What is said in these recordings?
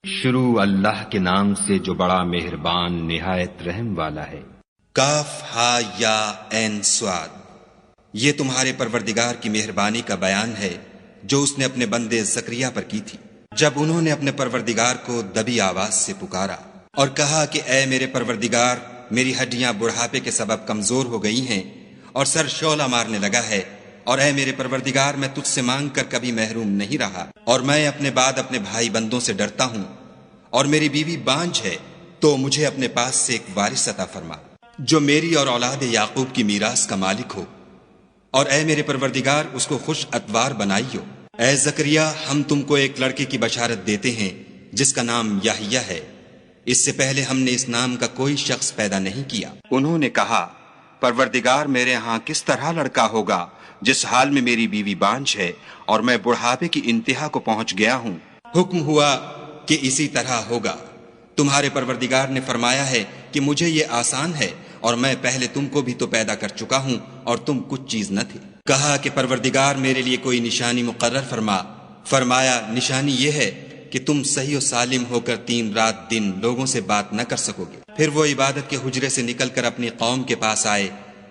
شروع اللہ کے نام سے جو بڑا مہربان نہایت رحم والا ہے۔ کاف ہا یا عین صاد، یہ تمہارے پروردگار کی مہربانی کا بیان ہے جو اس نے اپنے بندے زکریا پر کی تھی، جب انہوں نے اپنے پروردگار کو دبی آواز سے پکارا اور کہا کہ اے میرے پروردگار، میری ہڈیاں بڑھاپے کے سبب کمزور ہو گئی ہیں اور سر شعلہ مارنے لگا ہے، اور اے میرے پروردگار، میں تجھ سے مانگ کر کبھی محروم نہیں رہا، اور میں اپنے بعد اپنے بھائی بندوں سے ڈرتا ہوں، اور میری بیوی بانجھ ہے، تو مجھے اپنے پاس سے ایک وارث عطا فرما جو میری اور اولاد یعقوب کی میراث کا مالک ہو، اور اے میرے پروردگار اس کو خوش اتوار بنائیو۔ اے زکریا، ہم تم کو ایک لڑکے کی بشارت دیتے ہیں جس کا نام یحییٰ ہے، اس سے پہلے ہم نے اس نام کا کوئی شخص پیدا نہیں کیا۔ انہوں نے کہا، پروردگار، میرے ہاں کس طرح لڑکا ہوگا جس حال میں میری بیوی بانجھ ہے اور میں بڑھاپے کی انتہا کو پہنچ گیا ہوں؟ حکم ہوا کہ اسی طرح ہوگا۔ تمہارے پروردگار نے فرمایا ہے کہ مجھے یہ آسان ہے، اور میں پہلے تم کو بھی تو پیدا کر چکا ہوں اور تم کچھ چیز نہ تھے۔ کہا کہ پروردگار میرے لیے کوئی نشانی مقرر فرما۔ فرمایا، نشانی یہ ہے کہ تم صحیح و سالم ہو کر 3 رات دن لوگوں سے بات نہ کر سکو گے۔ پھر وہ عبادت کے حجرے سے نکل کر اپنی قوم کے پاس آئے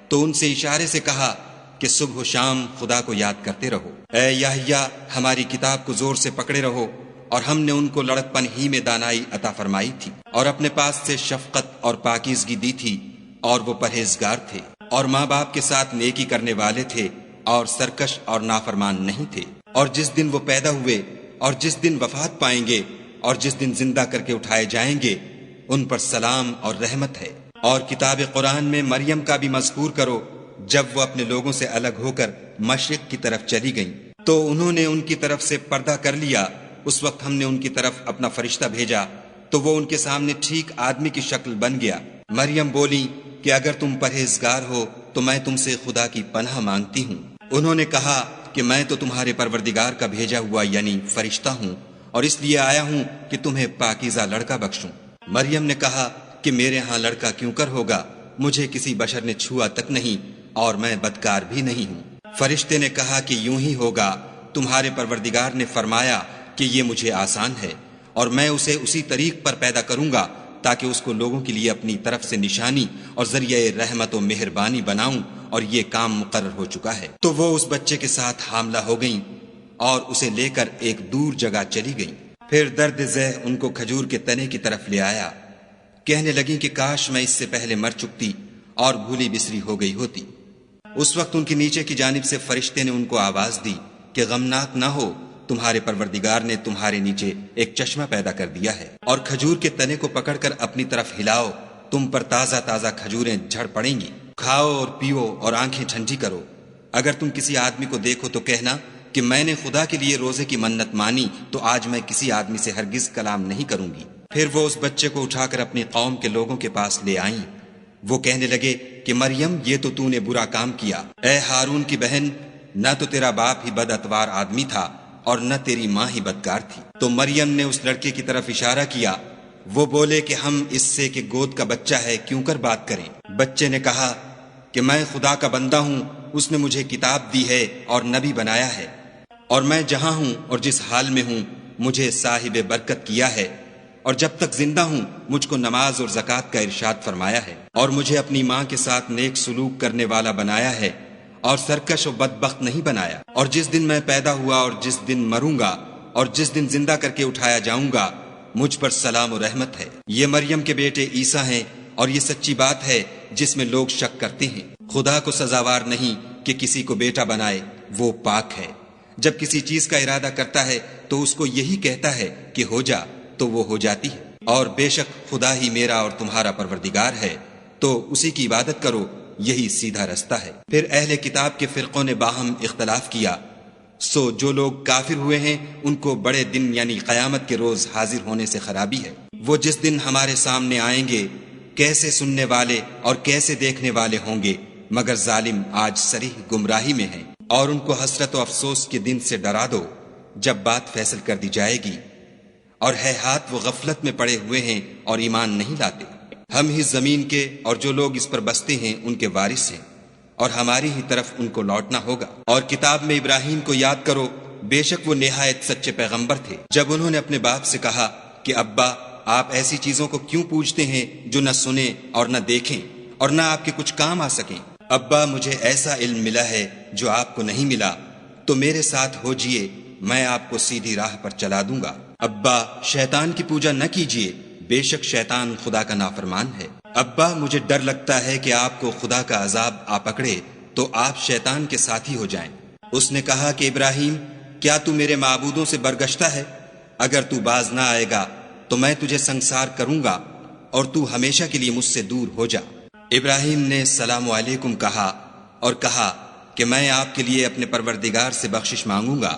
تو ان سے اشارے سے کہا کہ صبح و شام خدا کو یاد کرتے رہو۔ اے یحییٰ، ہماری کتاب کو زور سے پکڑے رہو، اور ہم نے ان کو لڑکپن ہی میں دانائی عطا فرمائی تھی، اور اپنے پاس سے شفقت اور پاکیزگی دی تھی، اور وہ پرہیزگار تھے، اور ماں باپ کے ساتھ نیکی کرنے والے تھے، اور سرکش اور نافرمان نہیں تھے۔ اور جس دن وہ پیدا ہوئے، اور جس دن وفات پائیں گے، اور جس دن زندہ کر کے اٹھائے جائیں گے، ان پر سلام اور رحمت ہے۔ اور کتاب قرآن میں مریم کا بھی مذکور کرو، جب وہ اپنے لوگوں سے الگ ہو کر مشرق کی طرف چلی گئیں تو انہوں نے ان کی طرف سے پردہ کر لیا۔ اس وقت ہم نے ان کی طرف اپنا فرشتہ بھیجا تو وہ ان کے سامنے ٹھیک آدمی کی شکل بن گیا۔ مریم بولی کہ اگر تم پرہیزگار ہو تو میں تم سے خدا کی پناہ مانگتی ہوں۔ انہوں نے کہا کہ میں تو تمہارے پروردگار کا بھیجا ہوا یعنی فرشتہ ہوں، اور اس لیے آیا ہوں کہ تمہیں پاکیزہ لڑکا بخشوں۔ مریم نے کہا کہ میرے ہاں لڑکا کیوں کر ہوگا، مجھے کسی بشر نے چھوا تک نہیں، اور میں بدکار بھی نہیں ہوں۔ فرشتے نے کہا کہ یوں ہی ہوگا، تمہارے پروردگار نے فرمایا کہ یہ مجھے آسان ہے، اور میں اسے اسی طریق پر پیدا کروں گا تاکہ اس کو لوگوں کے لیے اپنی طرف سے نشانی اور ذریعہ رحمت و مہربانی بناؤں، اور یہ کام مقرر ہو چکا ہے۔ تو وہ اس بچے کے ساتھ حاملہ ہو گئیں اور اسے لے کر ایک دور جگہ چلی گئیں۔ پھر درد ذہ ان کو کھجور کے تنے کی طرف لے آیا، کہنے لگیں کہ کاش میں اس سے پہلے مر چکتی اور بھولی بسری ہو گئی ہوتی۔ اس وقت ان کے نیچے کی جانب سے فرشتے نے ان کو آواز دی کہ غمناک نہ ہو، تمہارے پروردگار نے تمہارے نیچے ایک چشمہ پیدا کر دیا ہے، اور کھجور کے تنے کو پکڑ کر اپنی طرف ہلاؤ، تم پر تازہ تازہ کھجوریں جھڑ پڑیں گی، کھاؤ اور پیو اور آنکھیں ٹھنڈی کرو۔ اگر تم کسی آدمی کو دیکھو تو کہنا کہ میں نے خدا کے لیے روزے کی منت مانی، تو آج میں کسی آدمی سے ہرگز کلام نہیں کروں گی۔ پھر وہ اس بچے کو اٹھا کر اپنی قوم کے لوگوں کے پاس لے آئیں۔ وہ کہنے لگے کہ مریم، یہ تو نے برا کام کیا۔ اے ہارون کی بہن، نہ تو تیرا باپ ہی بد اتوار آدمی تھا اور نہ تیری ماں ہی بدکار تھی۔ تو مریم نے اس لڑکے کی طرف اشارہ کیا۔ وہ بولے کہ ہم اس سے کہ گود کا بچہ ہے کیوں کر بات کریں۔ بچے نے کہا کہ میں خدا کا بندہ ہوں، اس نے مجھے کتاب دی ہے اور نبی بنایا ہے، اور میں جہاں ہوں اور جس حال میں ہوں مجھے صاحب برکت کیا ہے، اور جب تک زندہ ہوں مجھ کو نماز اور زکوٰۃ کا ارشاد فرمایا ہے، اور مجھے اپنی ماں کے ساتھ نیک سلوک کرنے والا بنایا ہے، اور سرکش و بدبخت نہیں بنایا۔ اور جس دن میں پیدا ہوا اور جس دن مروں گا اور جس دن زندہ کر کے اٹھایا جاؤں گا، مجھ پر سلام و رحمت ہے۔ یہ مریم کے بیٹے عیسیٰ ہیں، اور یہ سچی بات ہے جس میں لوگ شک کرتے ہیں۔ خدا کو سزاوار نہیں کہ کسی کو بیٹا بنائے، وہ پاک ہے۔ جب کسی چیز کا ارادہ کرتا ہے تو اس کو یہی کہتا ہے کہ ہو جا، تو وہ ہو جاتی ہے۔ اور بے شک خدا ہی میرا اور تمہارا پروردگار ہے، تو اسی کی عبادت کرو، یہی سیدھا رستہ ہے۔ پھر اہل کتاب کے فرقوں نے باہم اختلاف کیا، سو جو لوگ کافر ہوئے ہیں ان کو بڑے دن یعنی قیامت کے روز حاضر ہونے سے خرابی ہے۔ وہ جس دن ہمارے سامنے آئیں گے کیسے سننے والے اور کیسے دیکھنے والے ہوں گے، مگر ظالم آج صریح گمراہی میں ہیں۔ اور ان کو حسرت و افسوس کے دن سے ڈرا دو جب بات فیصل کر دی جائے گی، اور ہے ہاتھ وہ غفلت میں پڑے ہوئے ہیں اور ایمان نہیں لاتے۔ ہم ہی زمین کے اور جو لوگ اس پر بستے ہیں ان کے وارث ہیں، اور ہماری ہی طرف ان کو لوٹنا ہوگا۔ اور کتاب میں ابراہیم کو یاد کرو، بے شک وہ نہایت سچے پیغمبر تھے۔ جب انہوں نے اپنے باپ سے کہا کہ ابا آپ ایسی چیزوں کو کیوں پوجتے ہیں جو نہ سنیں اور نہ دیکھیں اور نہ آپ کے کچھ کام آ سکیں؟ ابا مجھے ایسا علم ملا ہے جو آپ کو نہیں ملا، تو میرے ساتھ ہو جئے، میں آپ کو سیدھی راہ پر چلا دوں گا۔ ابا شیطان کی پوجا نہ کیجیے، بے شک شیطان خدا کا نافرمان ہے۔ ابا مجھے ڈر لگتا ہے کہ آپ کو خدا کا عذاب آ پکڑے تو آپ شیطان کے ساتھی ہو جائیں۔ اس نے کہا کہ ابراہیم، کیا تو میرے معبودوں سے برگشتہ ہے؟ اگر تو باز نہ آئے گا تو میں تجھے سنسار کروں گا اور تو ہمیشہ کے لیے مجھ سے دور ہو جا۔ ابراہیم نے السلام علیکم کہا اور کہا کہ میں آپ کے لیے اپنے پروردگار سے بخشش مانگوں گا،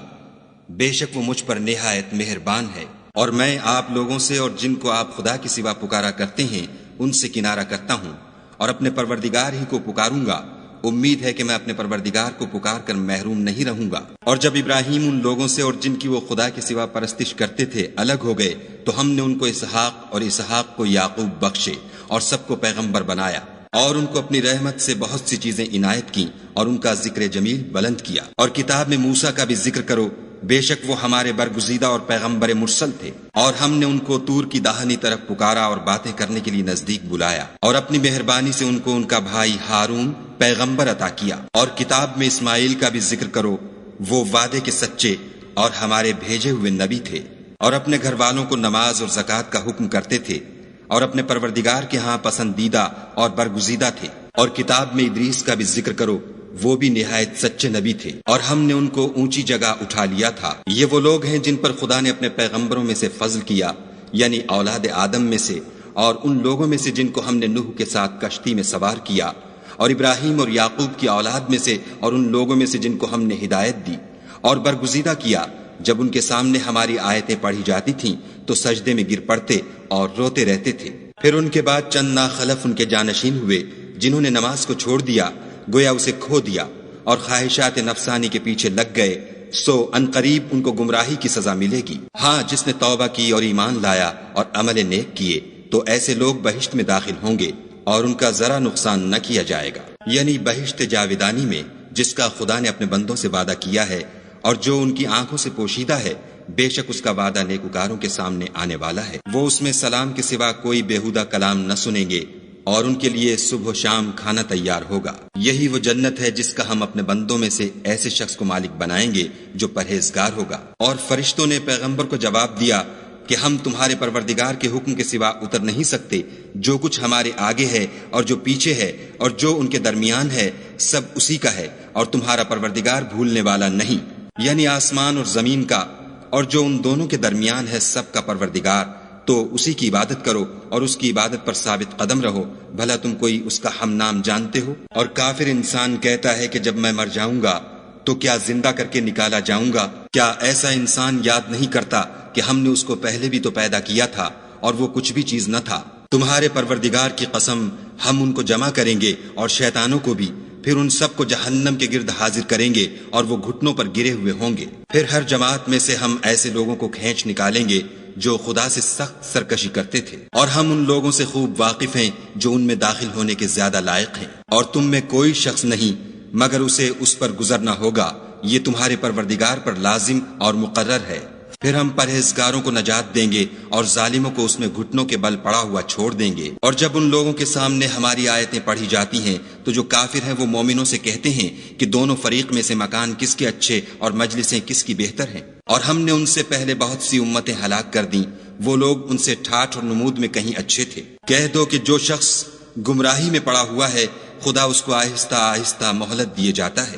بے شک وہ مجھ پر نہایت مہربان ہے، اور میں آپ لوگوں سے اور جن کو آپ خدا کے سوا پکارا کرتے ہیں ان سے کنارہ کرتا ہوں اور اپنے پروردگار ہی کو پکاروں گا۔ امید ہے کہ میں اپنے پروردگار کو پکار کر محروم نہیں رہوں گا۔ اور جب ابراہیم ان لوگوں سے اور جن کی وہ خدا کے سوا پرستش کرتے تھے الگ ہو گئے تو ہم نے ان کو اسحاق اور اسحاق کو یعقوب بخشے اور سب کو پیغمبر بنایا، اور ان کو اپنی رحمت سے بہت سی چیزیں عنایت کی اور ان کا ذکر جمیل بلند کیا۔ اور کتاب میں موسیٰ کا بھی ذکر کرو، بے شک وہ ہمارے برگزیدہ اور پیغمبر مرسل تھے، اور ہم نے ان کو طور کی داہنی طرف پکارا اور باتیں کرنے کے لیے نزدیک بلایا، اور اپنی مہربانی سے ان کو ان کا بھائی ہارون پیغمبر عطا کیا۔ اور کتاب میں اسماعیل کا بھی ذکر کرو، وہ وعدے کے سچے اور ہمارے بھیجے ہوئے نبی تھے، اور اپنے گھر والوں کو نماز اور زکوٰۃ کا حکم کرتے تھے، اور اپنے پروردگار کے ہاں پسندیدہ اور برگزیدہ تھے۔ اور کتاب میں ادریس کا بھی ذکر کرو، وہ بھی نہایت سچے نبی تھے، اور ہم نے ان کو اونچی جگہ اٹھا لیا تھا۔ یہ وہ لوگ ہیں جن پر خدا نے اپنے پیغمبروں میں سے فضل کیا، یعنی اولاد آدم میں سے، اور ان لوگوں میں سے جن کو ہم نے نوح کے ساتھ کشتی میں سوار کیا، اور ابراہیم اور یعقوب کی اولاد میں سے، اور ان لوگوں میں سے جن کو ہم نے ہدایت دی اور برگزیدہ کیا۔ جب ان کے سامنے ہماری آیتیں پڑھی جاتی تھیں تو سجدے میں گر پڑتے اور روتے رہتے تھے۔ پھر ان کے بعد چند ناخلف ان کے جانشین ہوئے جنہوں نے نماز کو چھوڑ دیا، گویا اسے کھو دیا، اور خواہشات نفسانی کے پیچھے لگ گئے، سو عنقریب ان کو گمراہی کی سزا ملے گی۔ ہاں، جس نے توبہ کی اور ایمان لایا اور عمل نیک کیے تو ایسے لوگ بہشت میں داخل ہوں گے اور ان کا ذرا نقصان نہ کیا جائے گا، یعنی بہشت جاودانی میں جس کا خدا نے اپنے بندوں سے وعدہ کیا ہے اور جو ان کی آنکھوں سے پوشیدہ ہے، بے شک اس کا وعدہ نیکوکاروں کے سامنے آنے والا ہے۔ وہ اس میں سلام کے سوا کوئی بیہودہ کلام نہ سنیں گے، اور ان کے لیے صبح و شام کھانا تیار ہوگا۔ یہی وہ جنت ہے جس کا ہم اپنے بندوں میں سے ایسے شخص کو مالک بنائیں گے جو پرہیزگار ہوگا۔ اور فرشتوں نے پیغمبر کو جواب دیا کہ ہم تمہارے پروردگار کے حکم کے سوا اتر نہیں سکتے، جو کچھ ہمارے آگے ہے اور جو پیچھے ہے اور جو ان کے درمیان ہے سب اسی کا ہے، اور تمہارا پروردگار بھولنے والا نہیں، یعنی آسمان اور زمین کا اور جو ان دونوں کے درمیان ہے سب کا پروردگار۔ تو اسی کی عبادت کرو اور اس کی عبادت پر ثابت قدم رہو، بھلا تم کوئی اس کا ہم نام جانتے ہو؟ اور کافر انسان کہتا ہے کہ جب میں مر جاؤں گا تو کیا زندہ کر کے نکالا جاؤں گا؟ کیا ایسا انسان یاد نہیں کرتا کہ ہم نے اس کو پہلے بھی تو پیدا کیا تھا اور وہ کچھ بھی چیز نہ تھا؟ تمہارے پروردگار کی قسم، ہم ان کو جمع کریں گے اور شیطانوں کو بھی، پھر ان سب کو جہنم کے گرد حاضر کریں گے اور وہ گھٹنوں پر گرے ہوئے ہوں گے۔ پھر ہر جماعت میں سے ہم ایسے لوگوں کو کھینچ نکالیں گے جو خدا سے سخت سرکشی کرتے تھے، اور ہم ان لوگوں سے خوب واقف ہیں جو ان میں داخل ہونے کے زیادہ لائق ہیں، اور تم میں کوئی شخص نہیں مگر اسے اس پر گزرنا ہوگا، یہ تمہارے پروردگار پر لازم اور مقرر ہے۔ پھر ہم پرہیزگاروں کو نجات دیں گے اور ظالموں کو اس میں گھٹنوں کے بل پڑا ہوا چھوڑ دیں گے۔ اور جب ان لوگوں کے سامنے ہماری آیتیں پڑھی جاتی ہیں تو جو کافر ہیں وہ مومنوں سے کہتے ہیں کہ دونوں فریق میں سے مکان کس کے اچھے اور مجلسیں کس کی بہتر ہیں، اور ہم نے ان سے پہلے بہت سی امتیں ہلاک کر دیں، وہ لوگ ان سے ٹھاٹھ اور نمود میں کہیں اچھے تھے۔ کہہ دو کہ جو شخص گمراہی میں پڑا ہوا ہے خدا اس کو آہستہ آہستہ مہلت دیے جاتا ہے،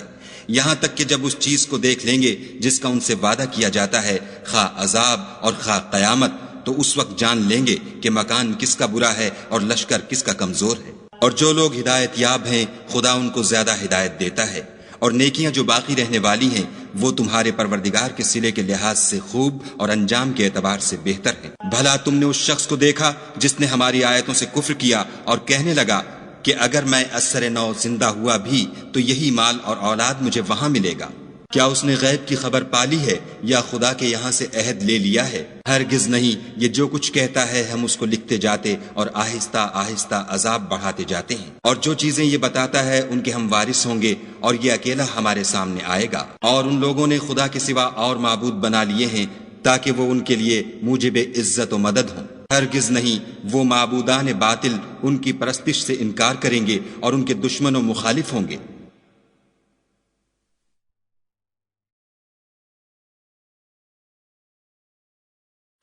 یہاں تک کہ جب اس چیز کو دیکھ لیں گے جس کا ان سے وعدہ کیا جاتا ہے، خواہ عذاب اور خواہ قیامت، تو اس وقت جان لیں گے کہ مکان کس کا برا ہے اور لشکر کس کا کمزور ہے۔ اور جو لوگ ہدایت یاب ہیں خدا ان کو زیادہ ہدایت دیتا ہے، اور نیکیاں جو باقی رہنے والی ہیں وہ تمہارے پروردگار کے صلے کے لحاظ سے خوب اور انجام کے اعتبار سے بہتر ہیں۔ بھلا تم نے اس شخص کو دیکھا جس نے ہماری آیتوں سے کفر کیا اور کہنے لگا کہ اگر میں اثر نو زندہ ہوا بھی تو یہی مال اور اولاد مجھے وہاں ملے گا؟ کیا اس نے غیب کی خبر پالی ہے یا خدا کے یہاں سے عہد لے لیا ہے؟ ہرگز نہیں، یہ جو کچھ کہتا ہے ہم اس کو لکھتے جاتے اور آہستہ آہستہ عذاب بڑھاتے جاتے ہیں، اور جو چیزیں یہ بتاتا ہے ان کے ہم وارث ہوں گے، اور یہ اکیلا ہمارے سامنے آئے گا۔ اور ان لوگوں نے خدا کے سوا اور معبود بنا لیے ہیں تاکہ وہ ان کے لیے موجب عزت و مدد ہوں۔ ہرگز نہیں، وہ معبودان باطل ان کی پرستش سے انکار کریں گے اور ان کے دشمن و مخالف ہوں گے۔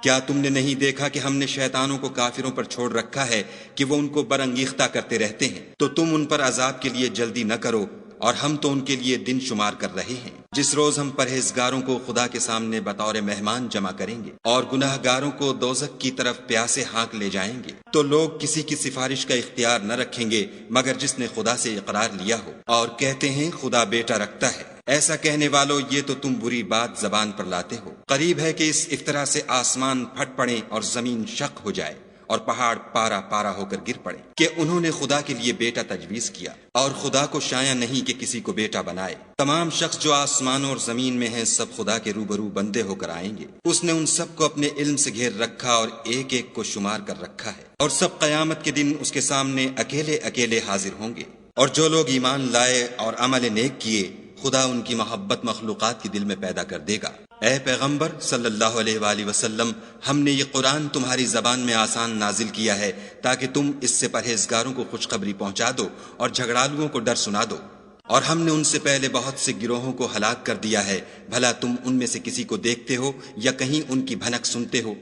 کیا تم نے نہیں دیکھا کہ ہم نے شیطانوں کو کافروں پر چھوڑ رکھا ہے کہ وہ ان کو برانگیختہ کرتے رہتے ہیں؟ تو تم ان پر عذاب کے لیے جلدی نہ کرو، اور ہم تو ان کے لیے دن شمار کر رہے ہیں، جس روز ہم پرہیزگاروں کو خدا کے سامنے بطور مہمان جمع کریں گے اور گناہ گاروں کو دوزخ کی طرف پیاسے ہانک لے جائیں گے۔ تو لوگ کسی کی سفارش کا اختیار نہ رکھیں گے مگر جس نے خدا سے اقرار لیا ہو، اور کہتے ہیں خدا بیٹا رکھتا ہے۔ ایسا کہنے والو، یہ تو تم بری بات زبان پر لاتے ہو۔ قریب ہے کہ اس افطرا سے آسمان پھٹ پڑیں اور زمین شق ہو جائے اور پہاڑ پارا پارا ہو کر گر پڑے کہ انہوں نے خدا کے لیے بیٹا تجویز کیا، اور خدا کو شایع نہیں کہ کسی کو بیٹا بنائے۔ تمام شخص جو آسمانوں اور زمین میں ہیں سب خدا کے روبرو بندے ہو کر آئیں گے۔ اس نے ان سب کو اپنے علم سے گھیر رکھا اور ایک ایک کو شمار کر رکھا ہے، اور سب قیامت کے دن اس کے سامنے اکیلے اکیلے حاضر ہوں گے۔ اور جو لوگ ایمان لائے اور عمل نیک کیے، خدا ان کی محبت مخلوقات کے دل میں پیدا کر دے گا۔ اے پیغمبر صلی اللہ علیہ وآلہ وسلم، ہم نے یہ قرآن تمہاری زبان میں آسان نازل کیا ہے تاکہ تم اس سے پرہیزگاروں کو خوشخبری پہنچا دو اور جھگڑالوؤں کو ڈر سنا دو۔ اور ہم نے ان سے پہلے بہت سے گروہوں کو ہلاک کر دیا ہے، بھلا تم ان میں سے کسی کو دیکھتے ہو یا کہیں ان کی بھنک سنتے ہو؟